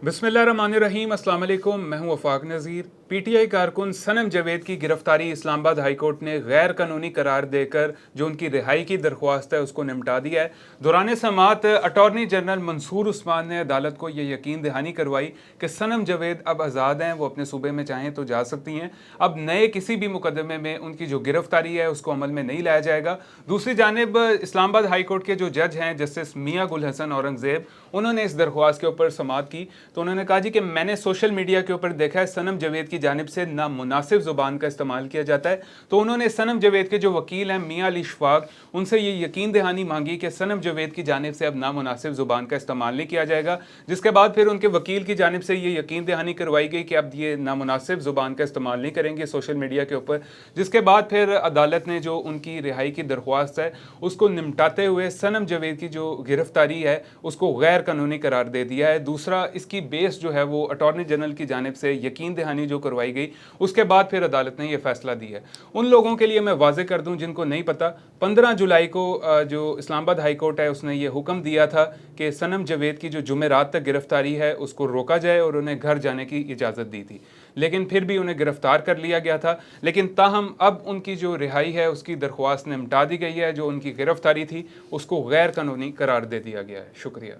बिस्मिल्लाहिर्रहमानिर्रहीम, अस्सलाम वालेकुम। मैं हूं वफाक नज़ीर। पीटीआई कारकुन सनम जावेद की गिरफ्तारी इस्लामाबाद हाई कोर्ट ने गैर कानूनी करार देकर जो उनकी रिहाई की दरख्वास्त है उसको निपटा दिया है। दौरान समाअत अटॉर्नी जनरल मंसूर उस्मान ने अदालत को यह यकीन दहानी करवाई कि सनम जावेद अब आज़ाद हैं, वो अपने सूबे में चाहें तो जा सकती हैं। अब नए किसी भी मुकदमे में उनकी जो गिरफ्तारी है उसको अमल में नहीं लाया जाएगा। दूसरी जानिब इस्लामाबाद हाई कोर्ट के जो जज हैं जस्टिस मियाँ गुल हसन औरंगज़ेब, उन्होंने इस दरख्वास्त के ऊपर समाअत की तो उन्होंने कहा जी कि मैंने सोशल मीडिया के ऊपर देखा है सनम जावेद की जानिब से नामुनासिब ज़ुबान का इस्तेमाल किया जाता है। तो उन्होंने सनम जावेद के जो वकील हैं मियाँ अली शफाक, उनसे ये यकीन दहानी मांगी कि सनम जावेद की जानिब से अब नामुनासिब ज़ुबान का इस्तेमाल नहीं किया जाएगा। जिसके बाद फिर उनके वकील की जानिब से ये यकीन दहानी करवाई गई कि अब ये नामुनासिब ज़ुबान का इस्तेमाल नहीं करेंगे सोशल मीडिया के ऊपर। जिसके बाद फिर अदालत ने जो उनकी रिहाई की दरख्वास्त है उसको निपटाते हुए सनम जावेद की जो गिरफ्तारी है उसको गैर कानूनी करार दे दिया है। दूसरा, इसकी बेस जो है वो अटॉर्नी जनरल की जानिब से यकीन दहानी जो करवाई गई उसके बाद फिर अदालत ने यह फैसला दिया है। उन लोगों के लिए मैं वाजे कर दूं जिनको नहीं पता, 15 जुलाई को जो इस्लामाबाद हाई कोर्ट है उसने ये हुक्म दिया था कि सनम जावेद की जो जुमेरात तक गिरफ्तारी है उसको रोका जाए और उन्हें घर जाने की इजाज़त दी थी। लेकिन फिर भी उन्हें गिरफ्तार कर लिया गया था। लेकिन ताहम अब उनकी जो रिहाई है उसकी दरख्वास्त निपटा दी गई है। जो उनकी गिरफ्तारी थी उसको गैर कानूनी करार दे दिया गया है। शुक्रिया।